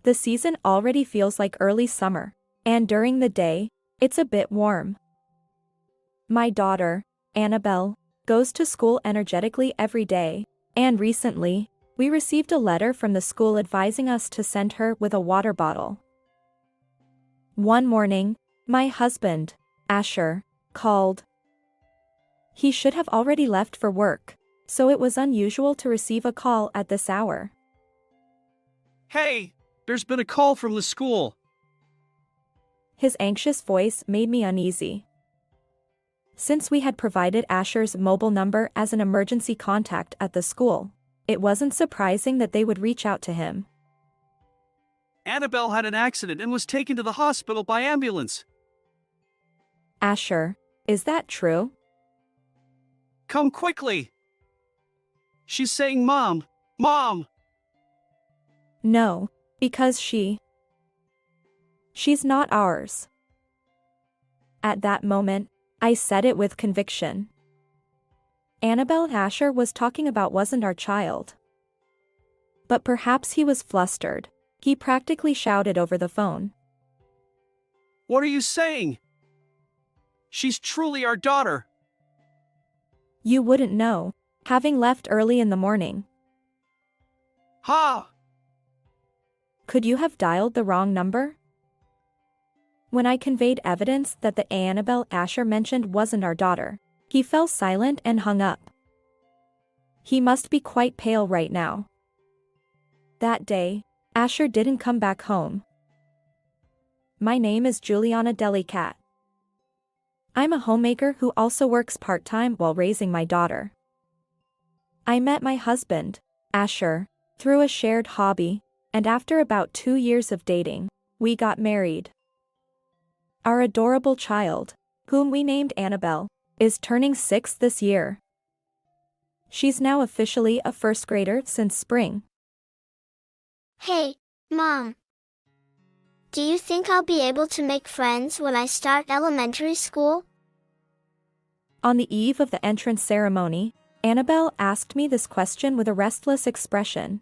The season already feels like early summer, and during the day, it's a bit warm. My daughter, Annabelle, goes to school energetically every day, and recently, we received a letter from the school advising us to send her with a water bottle. One morning, my husband, Asher, called. He should have already left for work, so it was unusual to receive a call at this hour. Hey, there's been a call from the school. His anxious voice made me uneasy. Since we had provided Asher's mobile number as an emergency contact at the school, it wasn't surprising that they would reach out to him. Annabelle had an accident and was taken to the hospital by ambulance. Asher, is that true? Come quickly. She's saying, Mom, Mom. No, because she's not ours. At that moment, I said it with conviction. Annabelle Asher was talking about wasn't our child. But perhaps he was flustered. He practically shouted over the phone. What are you saying? She's truly our daughter. You wouldn't know, having left early in the morning. Ha! Could you have dialed the wrong number? When I conveyed evidence that the Annabelle Asher mentioned wasn't our daughter, he fell silent and hung up. He must be quite pale right now. That day, Asher didn't come back home. My name is Juliana Delicat. I'm a homemaker who also works part-time while raising my daughter. I met my husband, Asher, through a shared hobby, and after about 2 years of dating, we got married. Our adorable child, whom we named Annabelle, is turning 6 this year. She's now officially a first grader since spring. Hey, Mom. Do you think I'll be able to make friends when I start elementary school? On the eve of the entrance ceremony, Annabelle asked me this question with a restless expression.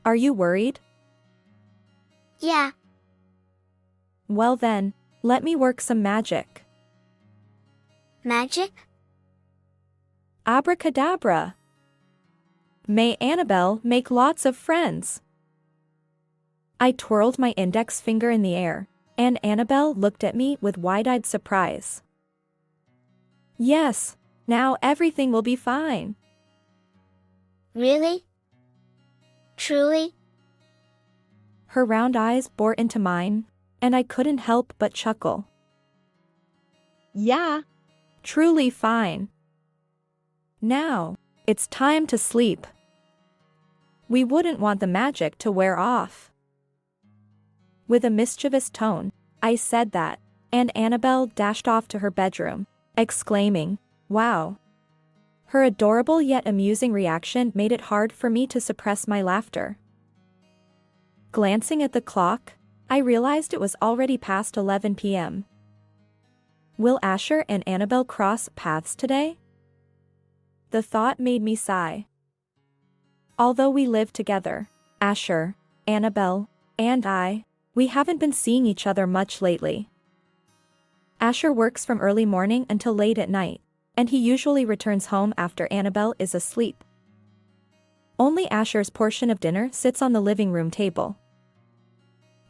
Are you worried? Yeah. Well then, let me work some magic. Magic? Abracadabra. May Annabelle make lots of friends. I twirled my index finger in the air, and Annabelle looked at me with wide-eyed surprise. Yes, now everything will be fine. Really? Truly? Her round eyes bored into mine, and I couldn't help but chuckle. Yeah, truly fine. Now, it's time to sleep. We wouldn't want the magic to wear off. With a mischievous tone, I said that, and Annabelle dashed off to her bedroom, exclaiming, "Wow." Her adorable yet amusing reaction made it hard for me to suppress my laughter. Glancing at the clock, I realized it was already past 11 p.m. Will Asher and Annabelle cross paths today? The thought made me sigh. Although we live together, Asher, Annabelle, and I, we haven't been seeing each other much lately. Asher works from early morning until late at night, and he usually returns home after Annabelle is asleep. Only Asher's portion of dinner sits on the living room table.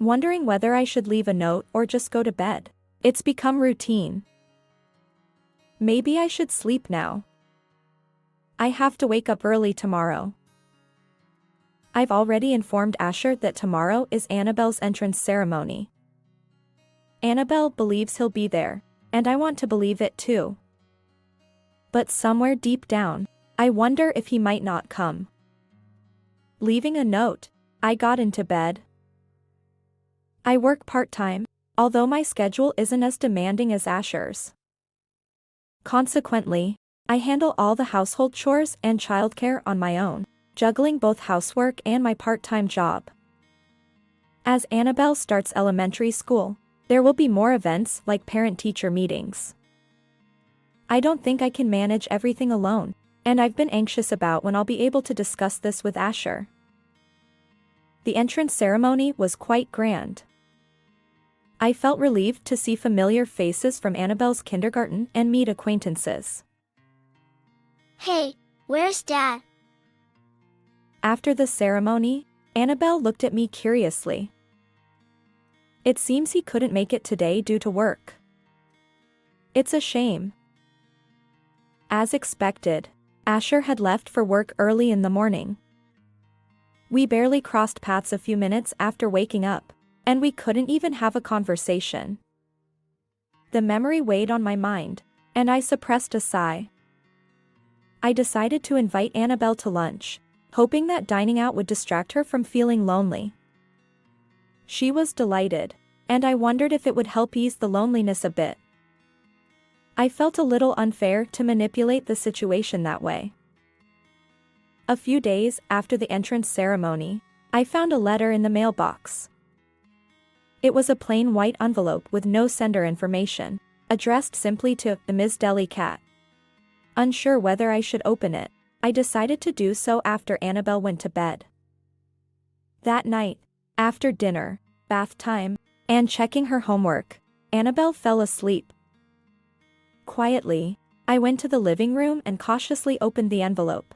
Wondering whether I should leave a note or just go to bed, it's become routine. Maybe I should sleep now. I have to wake up early tomorrow. I've already informed Asher that tomorrow is Annabelle's entrance ceremony. Annabelle believes he'll be there, and I want to believe it too. But somewhere deep down, I wonder if he might not come. Leaving a note, I got into bed. I work part-time, although my schedule isn't as demanding as Asher's. Consequently, I handle all the household chores and childcare on my own, juggling both housework and my part-time job. As Annabelle starts elementary school, there will be more events like parent-teacher meetings. I don't think I can manage everything alone, and I've been anxious about when I'll be able to discuss this with Asher. The entrance ceremony was quite grand. I felt relieved to see familiar faces from Annabelle's kindergarten and meet acquaintances. Hey, where's Dad? After the ceremony, Annabelle looked at me curiously. It seems he couldn't make it today due to work. It's a shame. As expected, Asher had left for work early in the morning. We barely crossed paths a few minutes after waking up, and we couldn't even have a conversation. The memory weighed on my mind, and I suppressed a sigh. I decided to invite Annabelle to lunch, hoping that dining out would distract her from feeling lonely. She was delighted, and I wondered if it would help ease the loneliness a bit. I felt a little unfair to manipulate the situation that way. A few days after the entrance ceremony, I found a letter in the mailbox. It was a plain white envelope with no sender information, addressed simply to the Ms. Deli Cat. Unsure whether I should open it, I decided to do so after Annabelle went to bed. That night, after dinner, bath time, and checking her homework, Annabelle fell asleep. Quietly, I went to the living room and cautiously opened the envelope.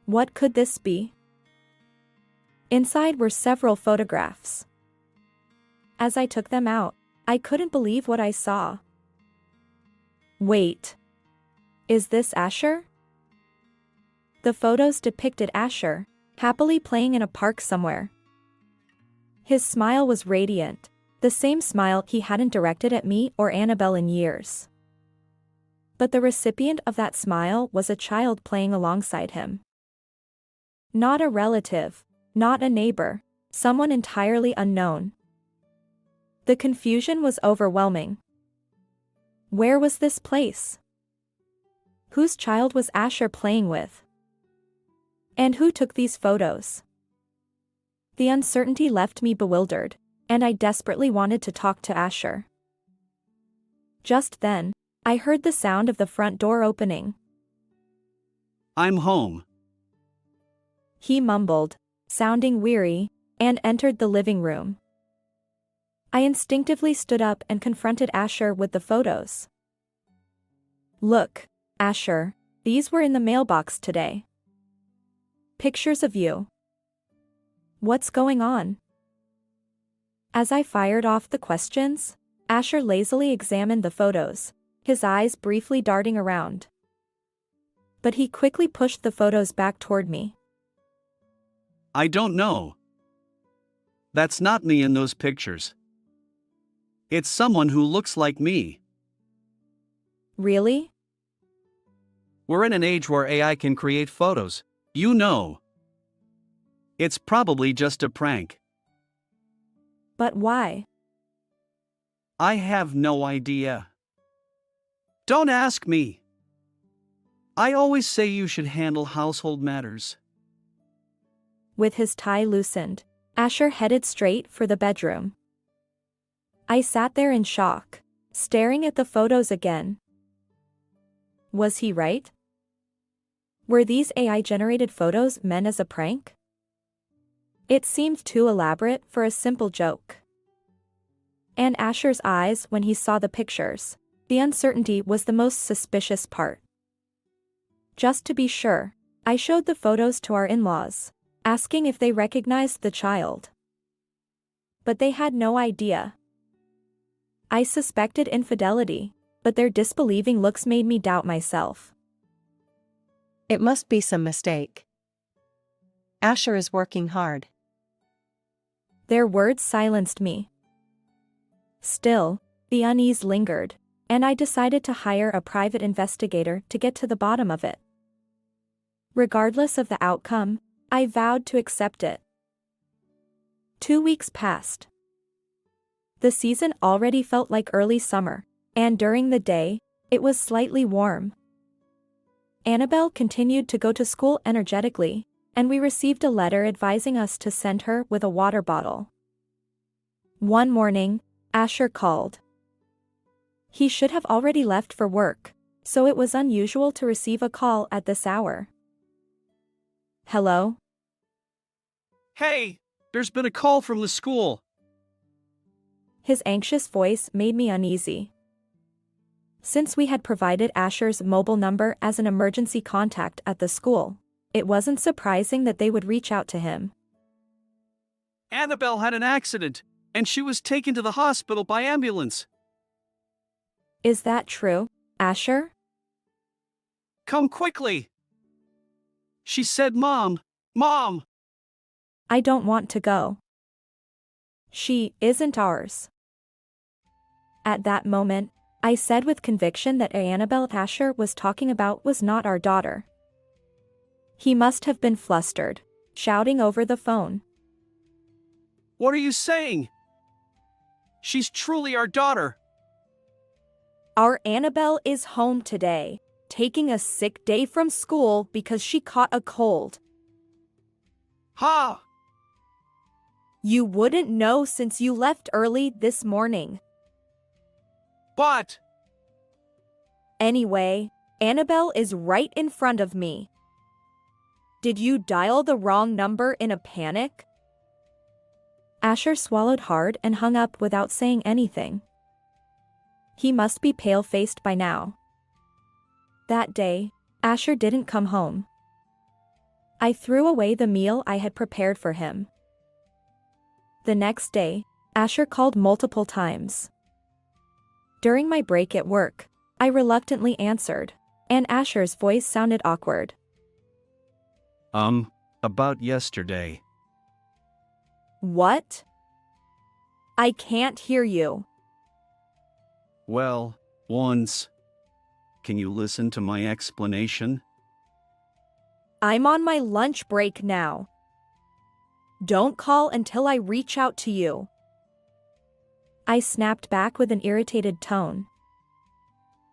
What could this be? Inside were several photographs. As I took them out, I couldn't believe what I saw. Wait. Is this Asher? The photos depicted Asher, happily playing in a park somewhere. His smile was radiant, the same smile he hadn't directed at me or Annabelle in years. But the recipient of that smile was a child playing alongside him. Not a relative, not a neighbor, someone entirely unknown. The confusion was overwhelming. Where was this place? Whose child was Asher playing with? And who took these photos? The uncertainty left me bewildered, and I desperately wanted to talk to Asher. Just then, I heard the sound of the front door opening. I'm home. He mumbled, sounding weary, and entered the living room. I instinctively stood up and confronted Asher with the photos. Look, Asher, these were in the mailbox today. Pictures of you. What's going on? As I fired off the questions, Asher lazily examined the photos, his eyes briefly darting around. But he quickly pushed the photos back toward me. I don't know. That's not me in those pictures. It's someone who looks like me. Really? We're in an age where AI can create photos, you know. It's probably just a prank. But why? I have no idea. Don't ask me. I always say you should handle household matters. With his tie loosened, Asher headed straight for the bedroom. I sat there in shock, staring at the photos again. Was he right? Were these AI-generated photos meant as a prank? It seemed too elaborate for a simple joke. And Asher's eyes when he saw the pictures, the uncertainty was the most suspicious part. Just to be sure, I showed the photos to our in-laws, asking if they recognized the child. But they had no idea. I suspected infidelity, but their disbelieving looks made me doubt myself. It must be some mistake. Asher is working hard. Their words silenced me. Still, the unease lingered, and I decided to hire a private investigator to get to the bottom of it. Regardless of the outcome, I vowed to accept it. 2 weeks passed. The season already felt like early summer, and during the day, it was slightly warm. Annabelle continued to go to school energetically, and we received a letter advising us to send her with a water bottle. One morning, Asher called. He should have already left for work, so it was unusual to receive a call at this hour. Hello? Hey, there's been a call from the school. His anxious voice made me uneasy. Since we had provided Asher's mobile number as an emergency contact at the school, it wasn't surprising that they would reach out to him. Annabelle had an accident, and she was taken to the hospital by ambulance. Is that true, Asher? Come quickly. She said, Mom, Mom. I don't want to go. She isn't ours. At that moment, I said with conviction that Annabelle Asher was talking about was not our daughter. He must have been flustered, shouting over the phone. What are you saying? She's truly our daughter. Our Annabelle is home today, taking a sick day from school because she caught a cold. Ha! You wouldn't know since you left early this morning. But Anyway, Annabelle is right in front of me. Did you dial the wrong number in a panic? Asher swallowed hard and hung up without saying anything. He must be pale-faced by now. That day, Asher didn't come home. I threw away the meal I had prepared for him. The next day, Asher called multiple times. During my break at work, I reluctantly answered, and Asher's voice sounded awkward. About yesterday. What? I can't hear you. Well, once. Can you listen to my explanation? I'm on my lunch break now. Don't call until I reach out to you. I snapped back with an irritated tone.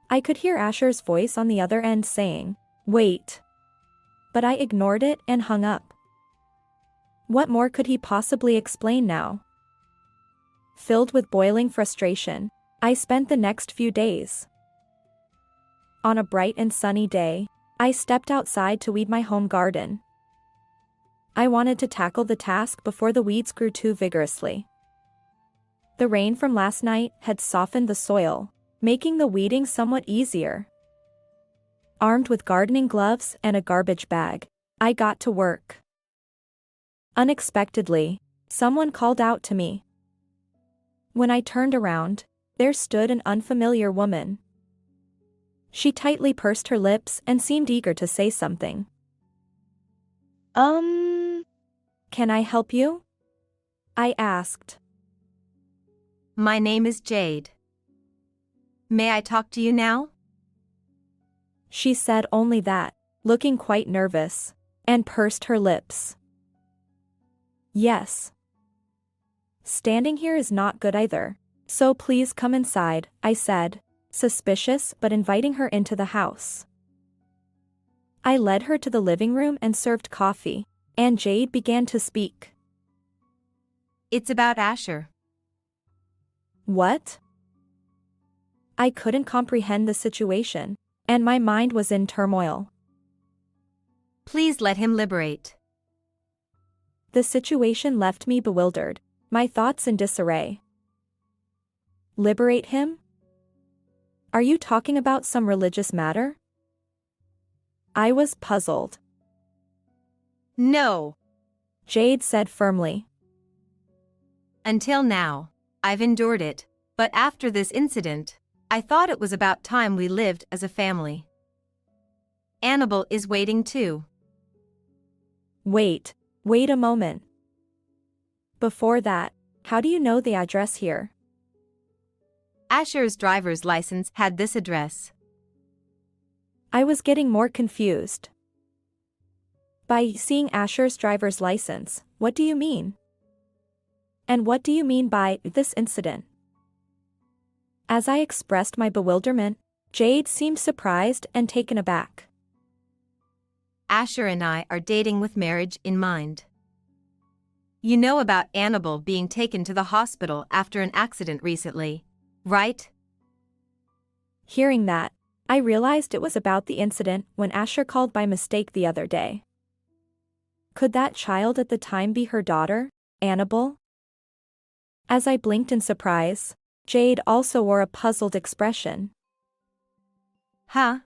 I could hear Asher's voice on the other end saying, "Wait." But I ignored it and hung up. What more could he possibly explain now? Filled with boiling frustration, I spent the next few days. On a bright and sunny day, I stepped outside to weed my home garden. I wanted to tackle the task before the weeds grew too vigorously. The rain from last night had softened the soil, making the weeding somewhat easier. Armed with gardening gloves and a garbage bag, I got to work. Unexpectedly, someone called out to me. When I turned around, there stood an unfamiliar woman. She tightly pursed her lips and seemed eager to say something. Can I help you?" I asked. My name is Jade. May I talk to you now? She said only that, looking quite nervous, and pursed her lips. Yes. Standing here is not good either, so please come inside, I said, suspicious but inviting her into the house. I led her to the living room and served coffee, and Jade began to speak. It's about Asher. What? I couldn't comprehend the situation, and my mind was in turmoil. Please let him liberate. The situation left me bewildered, my thoughts in disarray. Liberate him? Are you talking about some religious matter? I was puzzled. No. Jade said firmly. Until now, I've endured it, but after this incident, I thought it was about time we lived as a family. Annabelle is waiting too. Wait a moment. Before that, how do you know the address here? Asher's driver's license had this address. I was getting more confused. By seeing Asher's driver's license, what do you mean? And what do you mean by this incident? As I expressed my bewilderment, Jade seemed surprised and taken aback. Asher and I are dating with marriage in mind. You know about Annabelle being taken to the hospital after an accident recently, right? Hearing that, I realized it was about the incident when Asher called by mistake the other day. Could that child at the time be her daughter, Annabelle? As I blinked in surprise, Jade also wore a puzzled expression. Huh?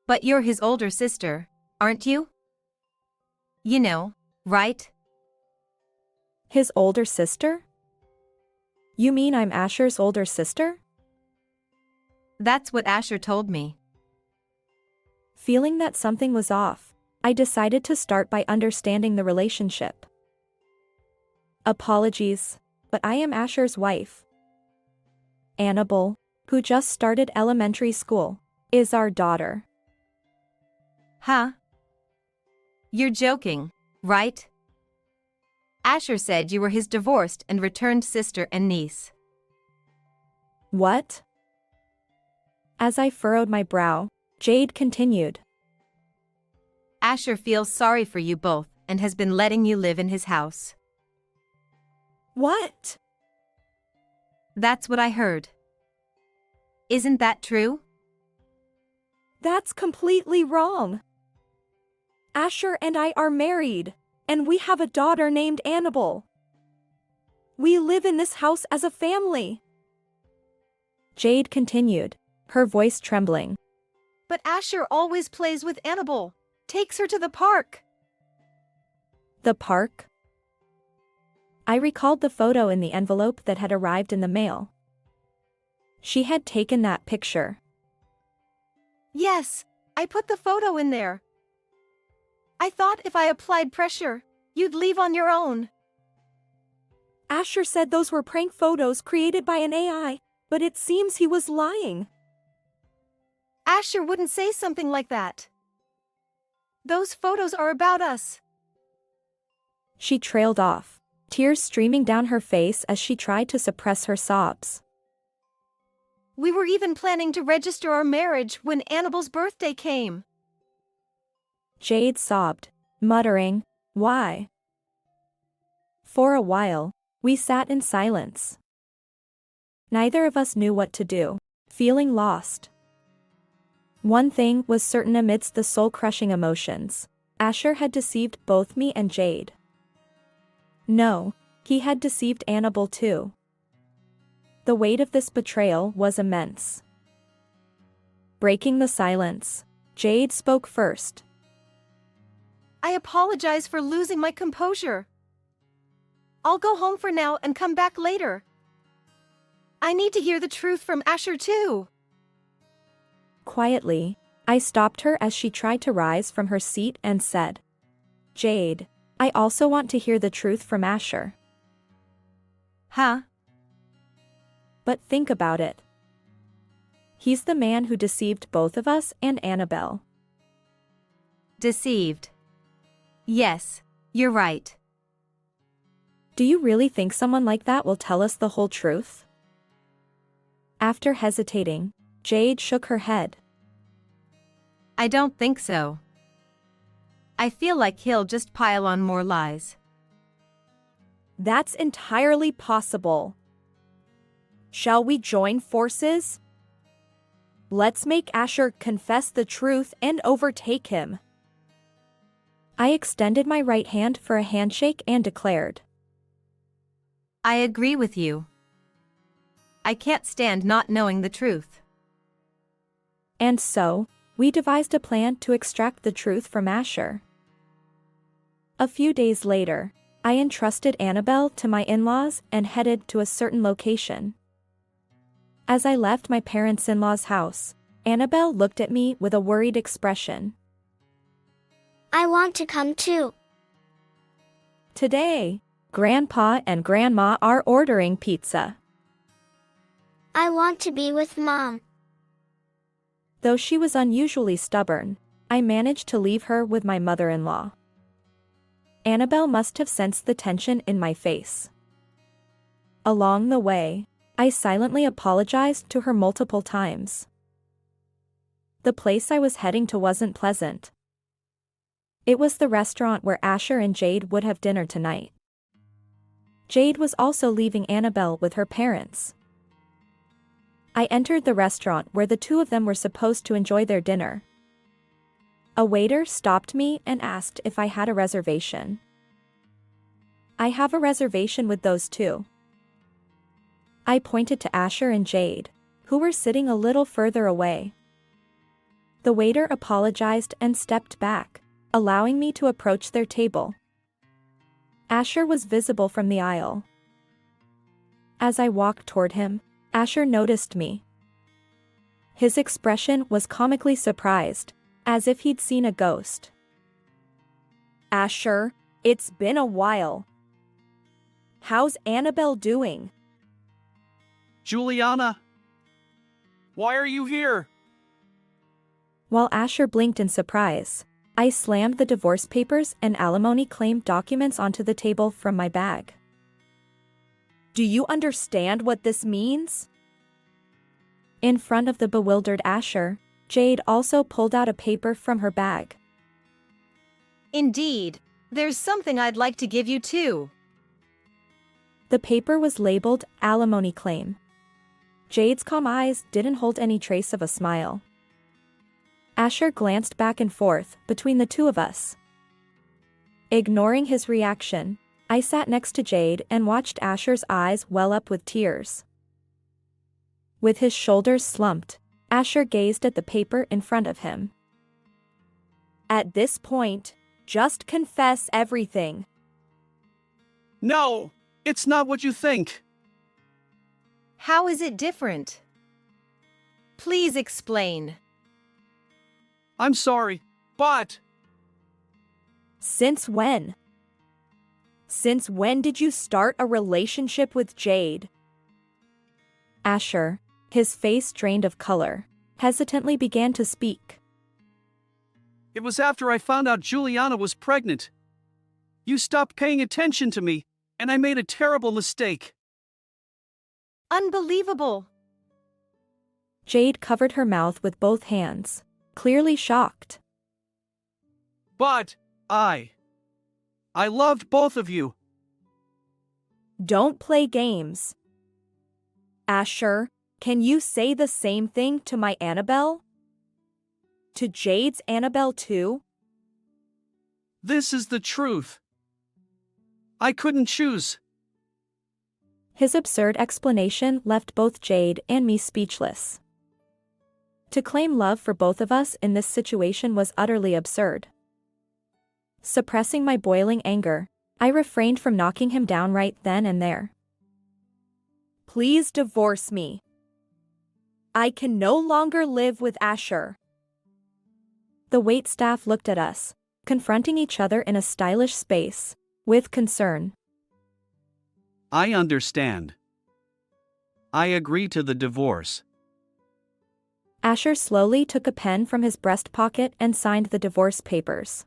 But you're his older sister, aren't you? You know, right? His older sister? You mean I'm Asher's older sister? That's what Asher told me. Feeling that something was off, I decided to start by understanding the relationship. Apologies, but I am Asher's wife. Annabelle, who just started elementary school, is our daughter. Huh? You're joking, right? Asher said you were his divorced and returned sister and niece. What? As I furrowed my brow, Jade continued. Asher feels sorry for you both and has been letting you live in his house. What? That's what I heard. Isn't that true? That's completely wrong. Asher and I are married, and we have a daughter named Annabelle. We live in this house as a family. Jade continued, her voice trembling. But Asher always plays with Annabelle, takes her to the park. The park? I recalled the photo in the envelope that had arrived in the mail. She had taken that picture. Yes, I put the photo in there. I thought if I applied pressure, you'd leave on your own. Asher said those were prank photos created by an AI, but it seems he was lying. Asher wouldn't say something like that. Those photos are about us. She trailed off, tears streaming down her face as she tried to suppress her sobs. We were even planning to register our marriage when Annabelle's birthday came. Jade sobbed, muttering, "Why?" For a while, we sat in silence. Neither of us knew what to do, feeling lost. One thing was certain amidst the soul-crushing emotions: Asher had deceived both me and Jade. No, he had deceived Annabelle too. The weight of this betrayal was immense. Breaking the silence, Jade spoke first. I apologize for losing my composure. I'll go home for now and come back later. I need to hear the truth from Asher too. Quietly, I stopped her as she tried to rise from her seat and said, "Jade, I also want to hear the truth from Asher." Huh? But think about it. He's the man who deceived both of us and Annabelle. Deceived. Yes, you're right. Do you really think someone like that will tell us the whole truth? After hesitating, Jade shook her head. I don't think so. I feel like he'll just pile on more lies. That's entirely possible. Shall we join forces? Let's make Asher confess the truth and overtake him. I extended my right hand for a handshake and declared, I agree with you. I can't stand not knowing the truth. and so, we devised a plan to extract the truth from Asher. A few days later, I entrusted Annabelle to my in-laws and headed to a certain location. As I left my parents-in-law's house, Annabelle looked at me with a worried expression. I want to come too. Today, Grandpa and Grandma are ordering pizza. I want to be with Mom. Though she was unusually stubborn, I managed to leave her with my mother-in-law. Annabelle must have sensed the tension in my face. Along the way, I silently apologized to her multiple times. The place I was heading to wasn't pleasant. It was the restaurant where Asher and Jade would have dinner tonight. Jade was also leaving Annabelle with her parents. I entered the restaurant where the two of them were supposed to enjoy their dinner. A waiter stopped me and asked if I had a reservation. I have a reservation with those two. I pointed to Asher and Jade, who were sitting a little further away. The waiter apologized and stepped back, allowing me to approach their table. Asher was visible from the aisle. As I walked toward him, Asher noticed me. His expression was comically surprised, as if he'd seen a ghost. Asher, it's been a while. How's Annabelle doing? Juliana? Why are you here? While Asher blinked in surprise, I slammed the divorce papers and alimony claim documents onto the table from my bag. Do you understand what this means? In front of the bewildered Asher, Jade also pulled out a paper from her bag. Indeed, there's something I'd like to give you too. The paper was labeled alimony claim. Jade's calm eyes didn't hold any trace of a smile. Asher glanced back and forth between the two of us. Ignoring his reaction, I sat next to Jade and watched Asher's eyes well up with tears. With his shoulders slumped, Asher gazed at the paper in front of him. At this point, just confess everything. No, it's not what you think. How is it different? Please explain. I'm sorry, but... Since when? Since when did you start a relationship with Jade? Asher, his face drained of color, hesitantly began to speak. It was after I found out Juliana was pregnant. You stopped paying attention to me, and I made a terrible mistake. Unbelievable! Jade covered her mouth with both hands, clearly shocked. But, I loved both of you. Don't play games. Asher, can you say the same thing to my Annabelle? To Jade's Annabelle too? This is the truth. I couldn't choose. His absurd explanation left both Jade and me speechless. To claim love for both of us in this situation was utterly absurd. Suppressing my boiling anger, I refrained from knocking him down right then and there. Please divorce me. I can no longer live with Asher. The waitstaff looked at us, confronting each other in a stylish space, with concern. I understand. I agree to the divorce. Asher slowly took a pen from his breast pocket and signed the divorce papers.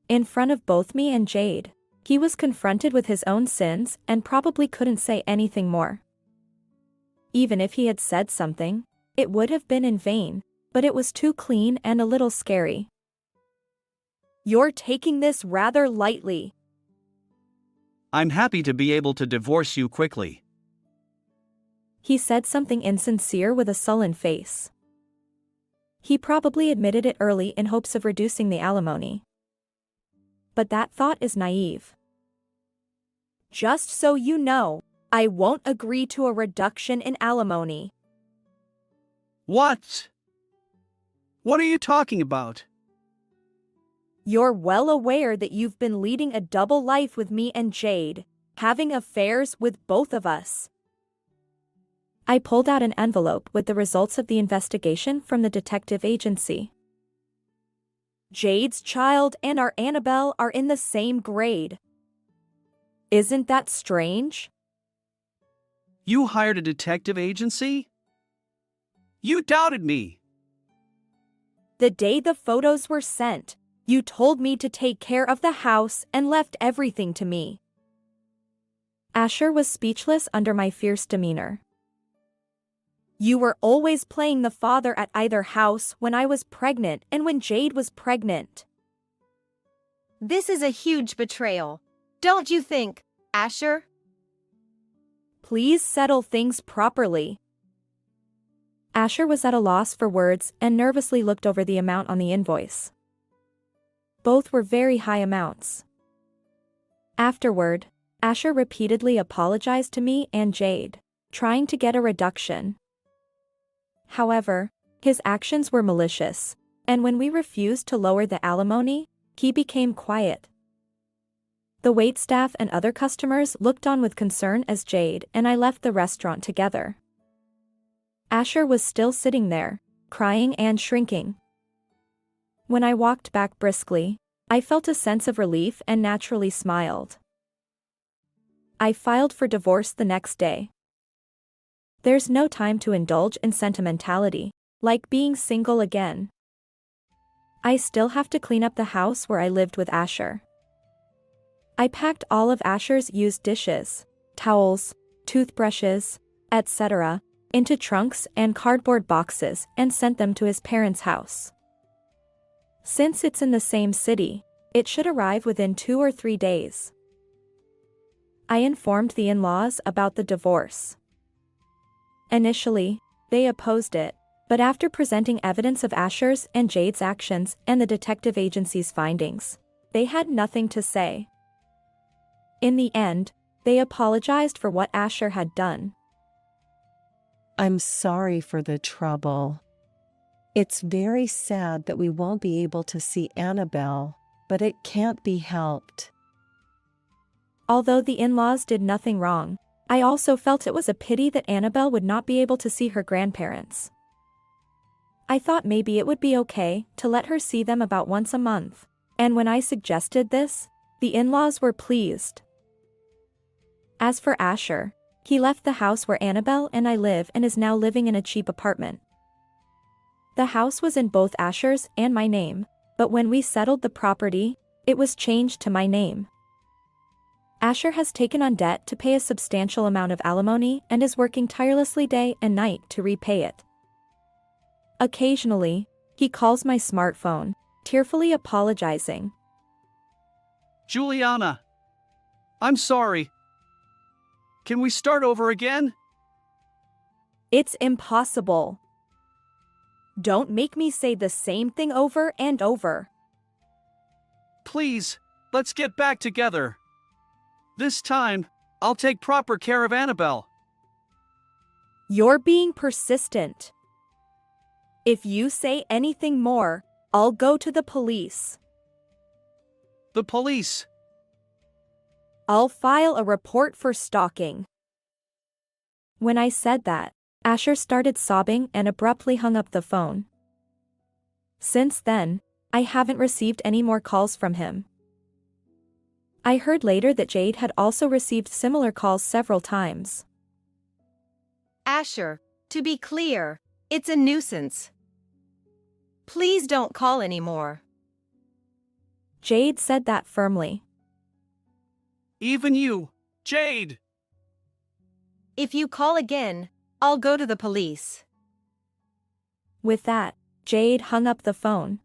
In front of both me and Jade, he was confronted with his own sins and probably couldn't say anything more. Even if he had said something, it would have been in vain, but it was too clean and a little scary. You're taking this rather lightly. I'm happy to be able to divorce you quickly. He said something insincere with a sullen face. He probably admitted it early in hopes of reducing the alimony. But that thought is naive. Just so you know, I won't agree to a reduction in alimony. What? What are you talking about? You're well aware that you've been leading a double life with me and Jade, having affairs with both of us. I pulled out an envelope with the results of the investigation from the detective agency. Jade's child and our Annabelle are in the same grade. Isn't that strange? You hired a detective agency? You doubted me. The day the photos were sent, you told me to take care of the house and left everything to me. Asher was speechless under my fierce demeanor. You were always playing the father at either house when I was pregnant and when Jade was pregnant. This is a huge betrayal. Don't you think, Asher? Please settle things properly. Asher was at a loss for words and nervously looked over the amount on the invoice. Both were very high amounts. Afterward, Asher repeatedly apologized to me and Jade, trying to get a reduction. However, his actions were malicious, and when we refused to lower the alimony, he became quiet. The waitstaff and other customers looked on with concern as Jade and I left the restaurant together. Asher was still sitting there, crying and shrinking. When I walked back briskly, I felt a sense of relief and naturally smiled. I filed for divorce the next day. There's no time to indulge in sentimentality, like being single again. I still have to clean up the house where I lived with Asher. I packed all of Asher's used dishes, towels, toothbrushes, etc., into trunks and cardboard boxes and sent them to his parents' house. Since it's in the same city, it should arrive within 2 or 3 days. I informed the in-laws about the divorce. Initially, they opposed it, but after presenting evidence of Asher's and Jade's actions and the detective agency's findings, they had nothing to say. In the end, they apologized for what Asher had done. I'm sorry for the trouble. It's very sad that we won't be able to see Annabelle, but it can't be helped. Although the in-laws did nothing wrong, I also felt it was a pity that Annabelle would not be able to see her grandparents. I thought maybe it would be okay to let her see them about once a month, and when I suggested this, the in-laws were pleased. As for Asher, he left the house where Annabelle and I live and is now living in a cheap apartment. The house was in both Asher's and my name, but when we settled the property, it was changed to my name. Asher has taken on debt to pay a substantial amount of alimony and is working tirelessly day and night to repay it. Occasionally, he calls my smartphone, tearfully apologizing. Juliana, I'm sorry. Can we start over again? It's impossible. Don't make me say the same thing over and over. Please, let's get back together. This time, I'll take proper care of Annabelle. You're being persistent. If you say anything more, I'll go to the police. The police. I'll file a report for stalking. When I said that, Asher started sobbing and abruptly hung up the phone. Since then, I haven't received any more calls from him. I heard later that Jade had also received similar calls several times. Asher, to be clear, it's a nuisance. Please don't call anymore. Jade said that firmly. Even you, Jade. If you call again, I'll go to the police. With that, Jade hung up the phone.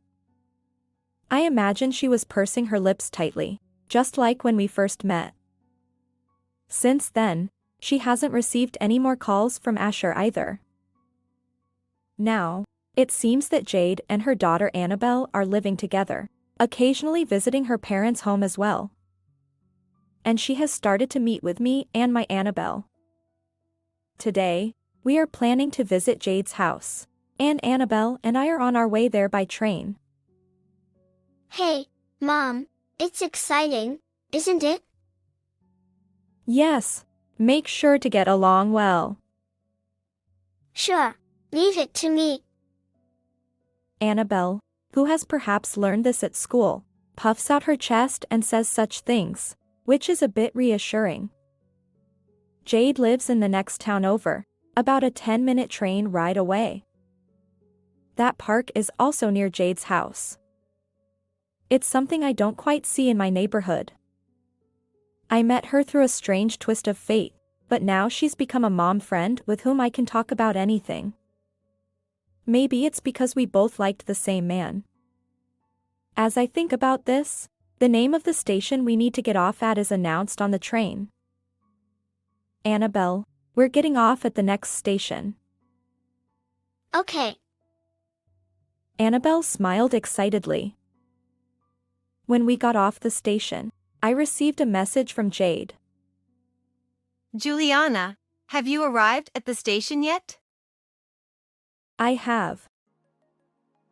I imagine she was pursing her lips tightly, just like when we first met. Since then, she hasn't received any more calls from Asher either. Now, it seems that Jade and her daughter Annabelle are living together, occasionally visiting her parents' home as well. And she has started to meet with me and my Annabelle. Today, we are planning to visit Jade's house, and Annabelle and I are on our way there by train. Hey, Mom, it's exciting, isn't it? Yes, make sure to get along well. Sure, leave it to me. Annabelle, who has perhaps learned this at school, puffs out her chest and says such things, which is a bit reassuring. Jade lives in the next town over, about a 10-minute train ride away. That park is also near Jade's house. It's something I don't quite see in my neighborhood. I met her through a strange twist of fate, but now she's become a mom friend with whom I can talk about anything. Maybe it's because we both liked the same man. As I think about this, the name of the station we need to get off at is announced on the train. Annabelle, we're getting off at the next station. Okay. Annabelle smiled excitedly. When we got off the station, I received a message from Jade. Juliana, have you arrived at the station yet? I have.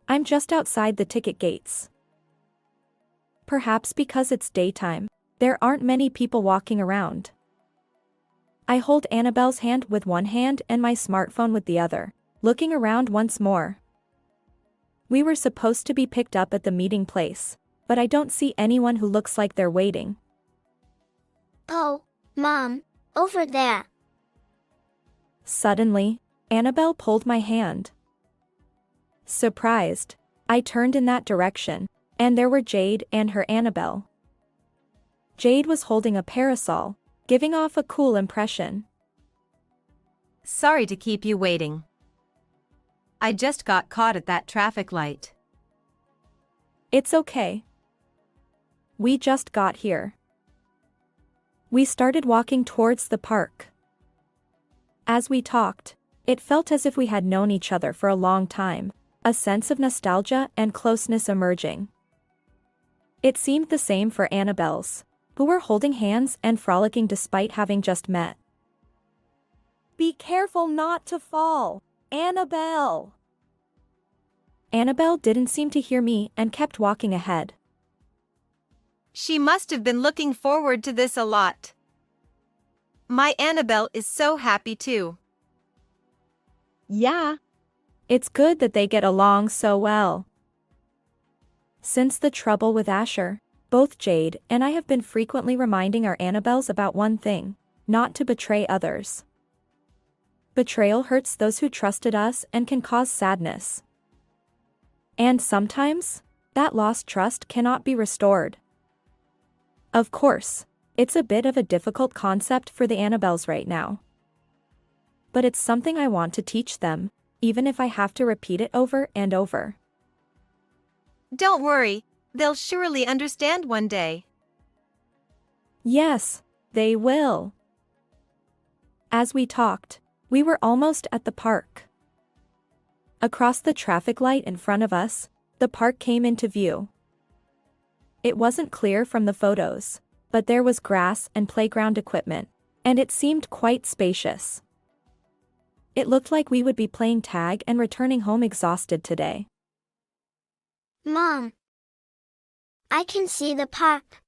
I'm just outside the ticket gates. Perhaps because it's daytime, there aren't many people walking around. I hold Annabelle's hand with one hand and my smartphone with the other, looking around once more. We were supposed to be picked up at the meeting place, but I don't see anyone who looks like they're waiting. Oh, Mom, over there. Suddenly, Annabelle pulled my hand. Surprised, I turned in that direction, and there were Jade and her Annabelle. Jade was holding a parasol, giving off a cool impression. Sorry to keep you waiting. I just got caught at that traffic light. It's okay. We just got here. We started walking towards the park. As we talked, it felt as if we had known each other for a long time, a sense of nostalgia and closeness emerging. It seemed the same for Annabelle's, who were holding hands and frolicking despite having just met. Be careful not to fall, Annabelle! Annabelle didn't seem to hear me and kept walking ahead. She must have been looking forward to this a lot. My Annabelle is so happy too. Yeah. It's good that they get along so well. Since the trouble with Asher, both Jade and I have been frequently reminding our Annabelles about one thing: not to betray others. Betrayal hurts those who trusted us and can cause sadness. And sometimes, that lost trust cannot be restored. Of course, it's a bit of a difficult concept for the Annabelles right now. But it's something I want to teach them, even if I have to repeat it over and over. Don't worry, they'll surely understand one day. Yes, they will. As we talked, we were almost at the park. Across the traffic light in front of us, the park came into view. It wasn't clear from the photos, but there was grass and playground equipment, and it seemed quite spacious. It looked like we would be playing tag and returning home exhausted today. Mom, I can see the park.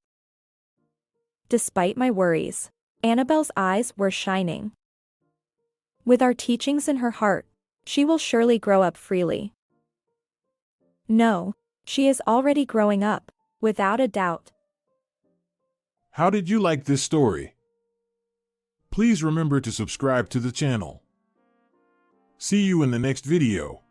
Despite my worries, Annabelle's eyes were shining. With our teachings in her heart, she will surely grow up freely. No, she is already growing up, without a doubt. How did you like this story? Please remember to subscribe to the channel. See you in the next video.